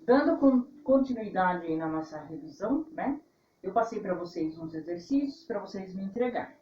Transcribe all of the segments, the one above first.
Dando continuidade aí na nossa revisão, né? Eu passei para vocês uns exercícios para vocês me entregarem.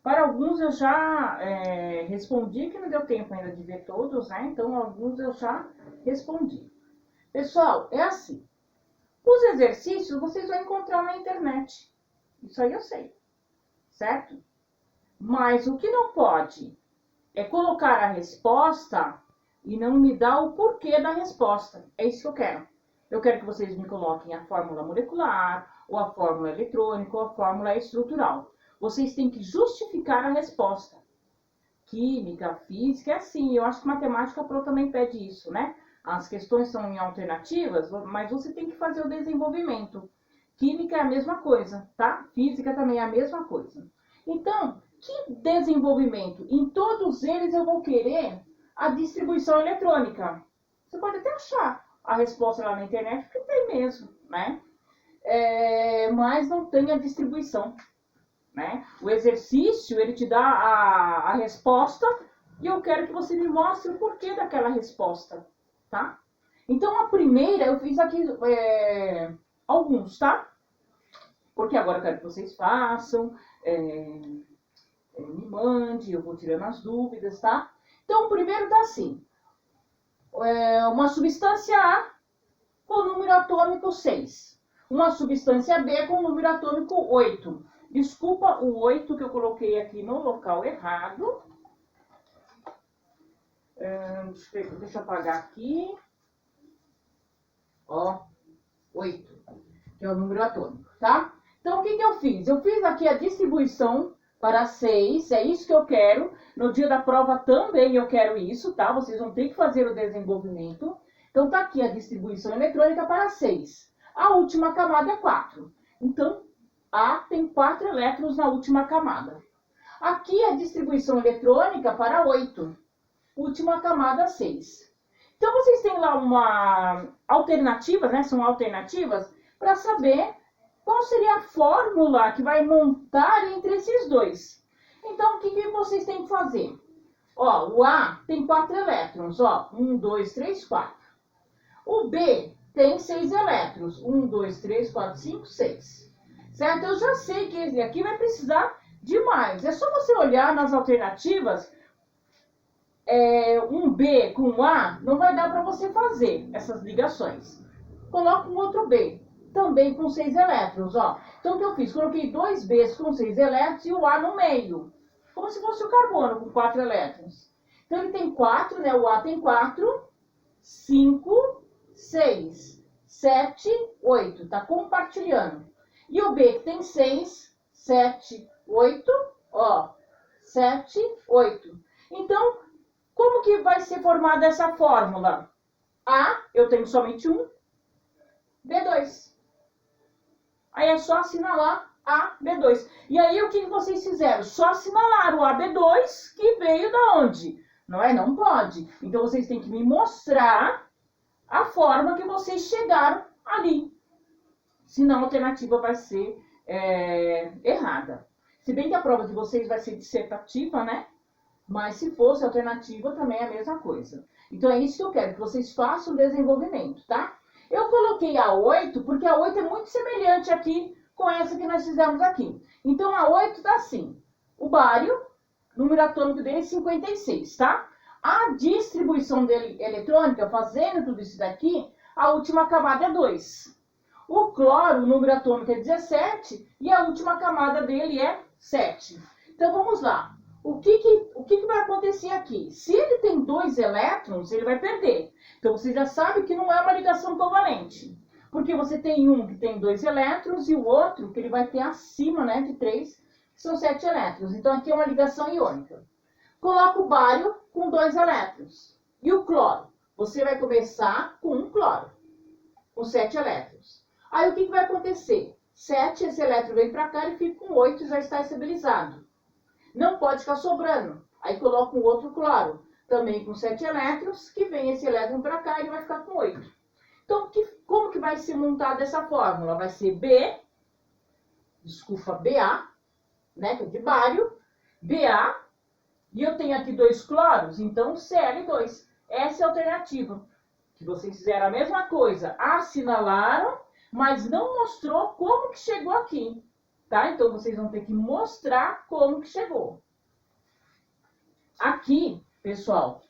Para alguns eu já respondi, que não deu tempo ainda de ver todos, né? Então, alguns eu já respondi. Pessoal, é assim. Os exercícios vocês vão encontrar na internet. Isso aí eu sei, certo? Mas o que não pode é colocar a resposta e não me dar o porquê da resposta. É isso que eu quero. Eu quero que vocês me coloquem a fórmula molecular, ou a fórmula eletrônica, ou a fórmula estrutural. Vocês têm que justificar a resposta. Química, física, é assim. Eu acho que matemática pro também pede isso, né? As questões são em alternativas, mas você tem que fazer o desenvolvimento. Química é a mesma coisa, tá? Física também é a mesma coisa. Então, que desenvolvimento? Em todos eles eu vou querer a distribuição eletrônica. Você pode até achar a resposta lá na internet, porque tem mesmo, né? Mas não tem a distribuição, né? O exercício, ele te dá a resposta e eu quero que você me mostre o porquê daquela resposta, tá? Então, a primeira, eu fiz aqui alguns, tá? Porque agora eu quero que vocês façam, me mande, eu vou tirando as dúvidas, tá? Então, o primeiro tá assim. Uma substância A com número atômico 6. Uma substância B com número atômico 8. Desculpa o 8 que eu coloquei aqui no local errado. Deixa eu apagar aqui. Ó, 8, que é o número atômico, tá? Então, o que eu fiz? Eu fiz aqui a distribuição para 6, é isso que eu quero. No dia da prova também eu quero isso, tá? Vocês vão ter que fazer o desenvolvimento. Então, tá aqui a distribuição eletrônica para 6. A última camada é 4. Então, A tem 4 elétrons na última camada. Aqui a distribuição eletrônica para 8. Última camada 6. Então, vocês têm lá uma alternativa, né? São alternativas para saber qual seria a fórmula que vai montar entre esses dois. Então, o que vocês têm que fazer? Ó, o A tem 4 elétrons, ó, 1, 2, 3, 4. O B tem 6 elétrons, 1, 2, 3, 4, 5, 6. Certo? Eu já sei que esse aqui vai precisar de mais. É só você olhar nas alternativas, um B com um A, não vai dar para você fazer essas ligações. Coloca um outro B, também com 6 elétrons, ó. Então, o que eu fiz? Coloquei 2 Bs com 6 elétrons e o A no meio. Como se fosse o carbono com 4 elétrons. Então, ele tem 4, né? O A tem 4, 5, 6, 7, 8. Tá compartilhando. E o B que tem 6, 7, 8, ó. 7, 8. Então, como que vai ser formada essa fórmula? A, eu tenho somente um. B2. Aí é só assinalar A, B2. E aí, o que vocês fizeram? Só assinalaram o AB2, que veio da onde? Não é? Não pode. Então, vocês têm que me mostrar a forma que vocês chegaram ali. Senão, a alternativa vai ser errada. Se bem que a prova de vocês vai ser dissertativa, né? Mas se fosse alternativa, também é a mesma coisa. Então, é isso que eu quero, que vocês façam o desenvolvimento, tá? Eu coloquei a 8, porque a 8 é muito semelhante aqui com essa que nós fizemos aqui. Então, a 8 tá assim. O bário, número atômico dele é 56, tá? A distribuição dele eletrônica, fazendo tudo isso daqui, a última camada é 2. O cloro, o número atômico é 17, e a última camada dele é 7. Então, vamos lá. O que vai acontecer aqui? Se ele tem 2 elétrons, ele vai perder. Então, você já sabe que não é uma ligação covalente. Porque você tem um que tem 2 elétrons e o outro que ele vai ter acima, né, de 3, que são 7 elétrons. Então, aqui é uma ligação iônica. Coloca o bário com 2 elétrons. E o cloro? Você vai começar com um cloro, com 7 elétrons. Aí, o que vai acontecer? 7, esse elétron vem para cá e fica com 8 e já está estabilizado. Não pode ficar sobrando. Aí coloca um outro cloro, também com 7 elétrons, que vem esse elétron para cá e ele vai ficar com 8. Então, como que vai ser montada essa fórmula? Vai ser BA, né, que é de bário, BA, e eu tenho aqui 2 cloros, então Cl2. Essa é a alternativa que vocês fizeram a mesma coisa, assinalaram, mas não mostrou como que chegou aqui, tá? Então, vocês vão ter que mostrar como que chegou. Aqui, pessoal,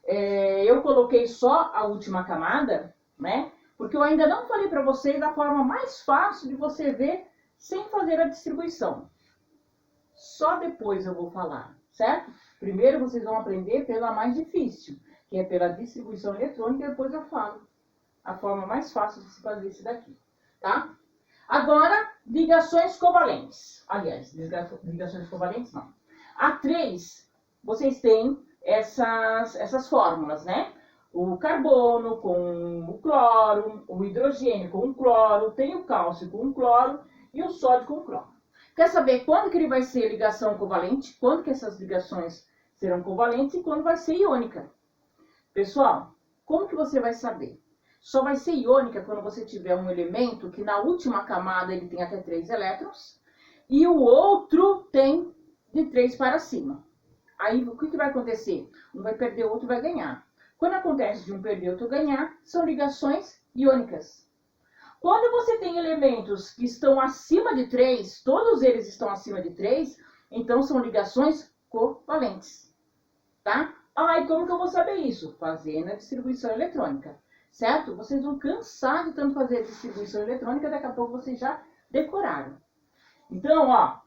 eu coloquei só a última camada, né? Porque eu ainda não falei para vocês a forma mais fácil de você ver sem fazer a distribuição. Só depois eu vou falar, certo? Primeiro vocês vão aprender pela mais difícil, que é pela distribuição eletrônica, e depois eu falo a forma mais fácil de se fazer isso daqui, tá? Agora, ligações covalentes. Aliás, ligações covalentes não. A 3, vocês têm essas fórmulas, né? O carbono com o cloro, o hidrogênio com o cloro, tem o cálcio com o cloro e o sódio com o cloro. Quer saber quando que ele vai ser ligação covalente? Quando que essas ligações serão covalentes e quando vai ser iônica? Pessoal, como que você vai saber? Só vai ser iônica quando você tiver um elemento que na última camada ele tem até 3 elétrons e o outro tem de 3 para cima. Aí o que vai acontecer? Um vai perder, o outro vai ganhar. Quando acontece de um perder e outro ganhar, são ligações iônicas. Quando você tem elementos que estão acima de 3, todos eles estão acima de 3, então são ligações covalentes, tá? E como que eu vou saber isso? Fazendo a distribuição eletrônica, certo? Vocês vão cansar de tanto fazer a distribuição eletrônica, daqui a pouco vocês já decoraram. Então, ó,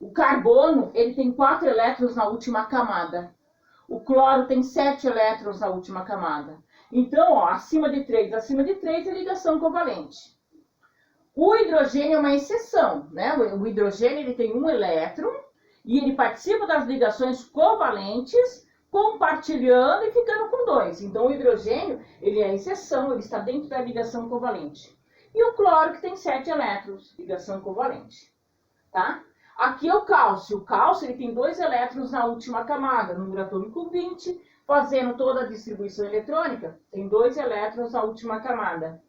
o carbono, ele tem 4 elétrons na última camada. O cloro tem 7 elétrons na última camada. Então, ó, acima de 3 é ligação covalente. O hidrogênio é uma exceção, né? O hidrogênio ele tem 1 elétron e ele participa das ligações covalentes, compartilhando e ficando com 2. Então, o hidrogênio ele é a exceção, ele está dentro da ligação covalente. E o cloro que tem 7 elétrons, ligação covalente, tá? Aqui é o cálcio. O cálcio ele tem 2 elétrons na última camada, número atômico 20, fazendo toda a distribuição eletrônica, tem 2 elétrons na última camada.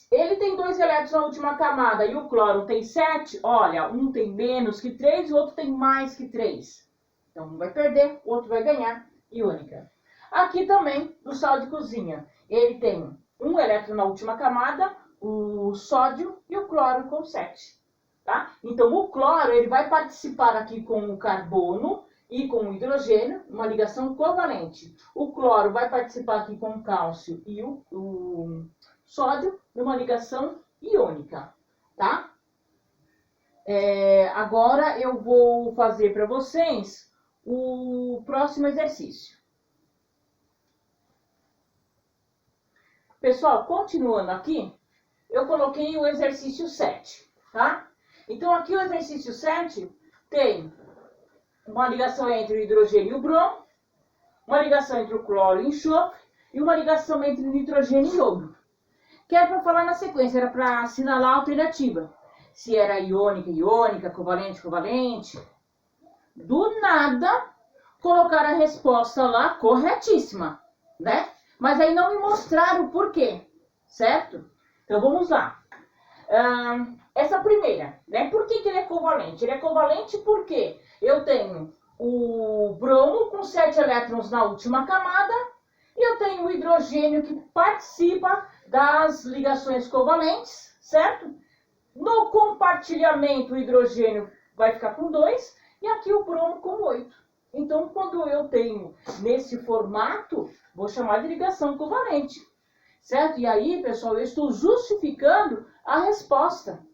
Ele tem 2 elétrons na última camada e o cloro tem 7, olha, um tem menos que 3 e o outro tem mais que 3. Então, um vai perder, o outro vai ganhar, iônica. Aqui também, do sal de cozinha, ele tem 1 elétron na última camada, o sódio e o cloro com 7. Tá? Então, o cloro ele vai participar aqui com o carbono e com o hidrogênio, uma ligação covalente. O cloro vai participar aqui com o cálcio e o sódio, numa ligação iônica. Tá? Agora eu vou fazer para vocês o próximo exercício. Pessoal, continuando aqui, eu coloquei o exercício 7, tá? Então, aqui o exercício 7 tem uma ligação entre o hidrogênio e o bromo, uma ligação entre o cloro e o enxofre e uma ligação entre o nitrogênio e o iodo. Que era para falar na sequência, era para assinalar a alternativa. Se era iônica, iônica, covalente, covalente. Do nada, colocar a resposta lá corretíssima, né? Mas aí não me mostraram o porquê, certo? Então, vamos lá. Essa primeira, né? Por que ele é covalente? Ele é covalente porque eu tenho o bromo com 7 elétrons na última camada e eu tenho o hidrogênio que participa das ligações covalentes, certo? No compartilhamento, o hidrogênio vai ficar com 2 e aqui o bromo com 8. Então, quando eu tenho nesse formato, vou chamar de ligação covalente, certo? E aí, pessoal, eu estou justificando a resposta.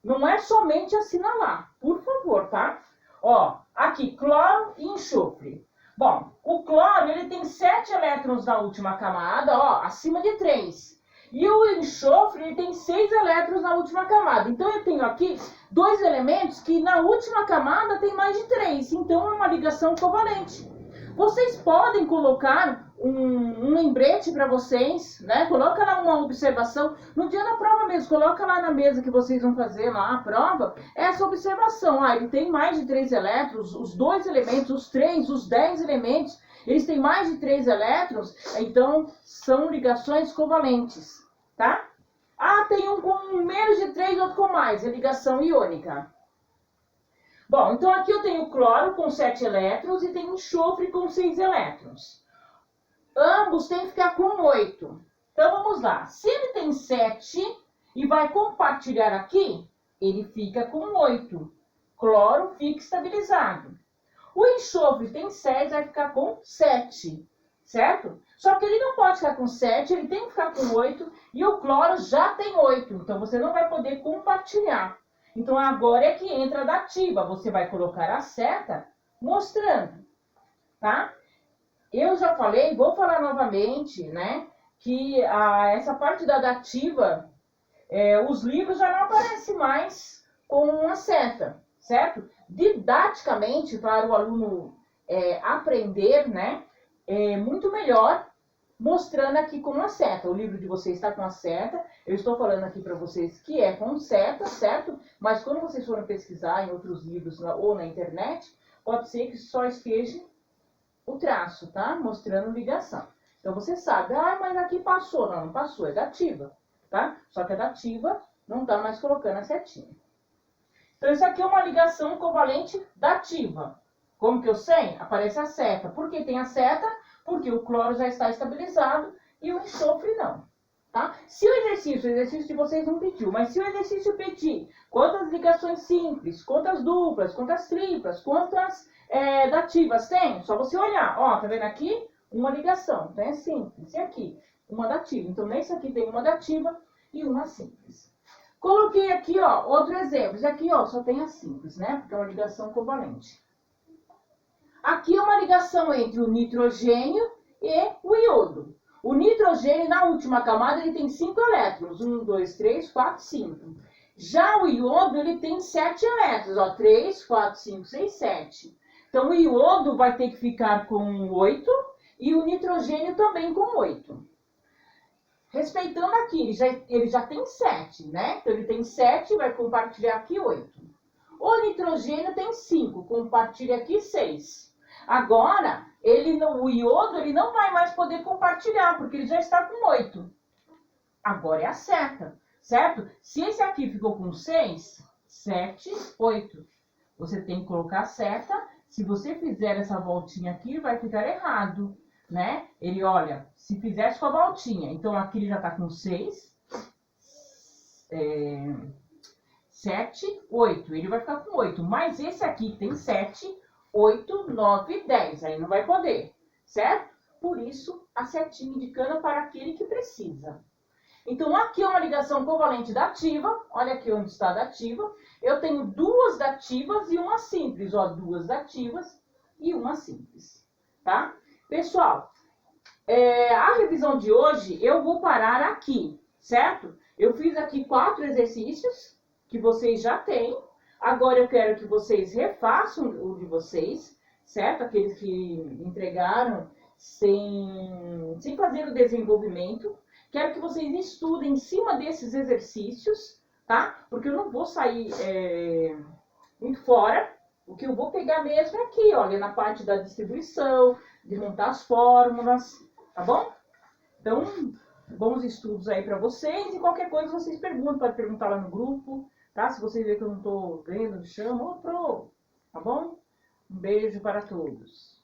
Não é somente assinalar, por favor, tá? Ó, aqui, cloro e enxofre. Bom, o cloro, ele tem 7 elétrons na última camada, ó, acima de 3. E o enxofre, ele tem 6 elétrons na última camada. Então, eu tenho aqui 2 elementos que na última camada tem mais de 3. Então, é uma ligação covalente. Vocês podem colocar um lembrete para vocês, né? Coloca lá uma observação. No dia da prova mesmo, coloca lá na mesa que vocês vão fazer lá a prova, essa observação. Ele tem mais de 3 elétrons, os 2 elementos, os 3, os 10 elementos, eles têm mais de 3 elétrons, então são ligações covalentes, tá? Tem um com menos de 3, outro com mais, é ligação iônica. Bom, então aqui eu tenho cloro com 7 elétrons e tenho enxofre com 6 elétrons. ambos têm que ficar com 8. Então, vamos lá. Se ele tem 7 e vai compartilhar aqui, ele fica com 8. Cloro fica estabilizado. O enxofre tem 6, vai ficar com 7, certo? Só que ele não pode ficar com 7, ele tem que ficar com 8 e o cloro já tem 8, então você não vai poder compartilhar. Então agora é que entra a dativa, você vai colocar a seta mostrando, tá? Eu já falei, vou falar novamente, né? Que essa parte da dativa, os livros já não aparecem mais com uma seta, certo? Didaticamente, para o aluno aprender, né? É muito melhor mostrando aqui com a seta. O livro de vocês está com a seta. Eu estou falando aqui para vocês que é com seta, certo? Mas quando vocês forem pesquisar em outros livros ou na internet, pode ser que só esteja o traço, tá? Mostrando ligação. Então você sabe, mas aqui passou. Não, não passou, é dativa, tá? Só que a dativa não está mais colocando a setinha. Então isso aqui é uma ligação covalente dativa. Como que eu sei? Aparece a seta. Por que tem a seta? Porque o cloro já está estabilizado e o enxofre não, tá? Se o exercício de vocês não pediu, mas se o exercício pedir quantas ligações simples, quantas duplas, quantas triplas, quantas dativas tem, só você olhar. Ó, tá vendo aqui? Uma ligação, então é simples. E aqui, uma dativa. Então nesse aqui tem uma dativa e uma simples. Coloquei aqui, ó, outro exemplo. Esse aqui, ó, só tem a simples, né? Porque é uma ligação covalente. Aqui é uma ligação entre o nitrogênio e o iodo. O nitrogênio, na última camada, ele tem 5 elétrons. 1, 2, 3, 4, 5. Já o iodo, ele tem 7 elétrons. Ó, 3, 4, 5, 6, 7. Então, o iodo vai ter que ficar com 8 e o nitrogênio também com 8. Respeitando aqui, ele já tem 7, né? Então, ele tem 7 e vai compartilhar aqui 8. O nitrogênio tem 5, compartilha aqui 6. Agora, o iodo ele não vai mais poder compartilhar, porque ele já está com 8. Agora é a seta, certo? Se esse aqui ficou com 6, 7, 8. Você tem que colocar a seta. Se você fizer essa voltinha aqui, vai ficar errado, né? Ele, olha, se fizesse com a voltinha, então aqui ele já está com 6, 7, 8. Ele vai ficar com 8. Mas esse aqui tem 7, 8, 9, 10. Aí não vai poder, certo? Por isso, a setinha indicando para aquele que precisa. Então, aqui é uma ligação covalente dativa. Olha aqui onde está a dativa. Eu tenho duas dativas e uma simples. Ó, duas dativas e uma simples, tá? Pessoal, a revisão de hoje eu vou parar aqui, certo? Eu fiz aqui 4 exercícios que vocês já têm. Agora eu quero que vocês refaçam o de vocês, certo? Aqueles que entregaram sem fazer o desenvolvimento. Quero que vocês estudem em cima desses exercícios, tá? Porque eu não vou sair muito fora. O que eu vou pegar mesmo é aqui, olha, na parte da distribuição, de montar as fórmulas, tá bom? Então, bons estudos aí para vocês. E qualquer coisa vocês perguntam, pode perguntar lá no grupo, tá? Se vocês verem que eu não estou vendo, chama outro, tá bom? Um beijo para todos.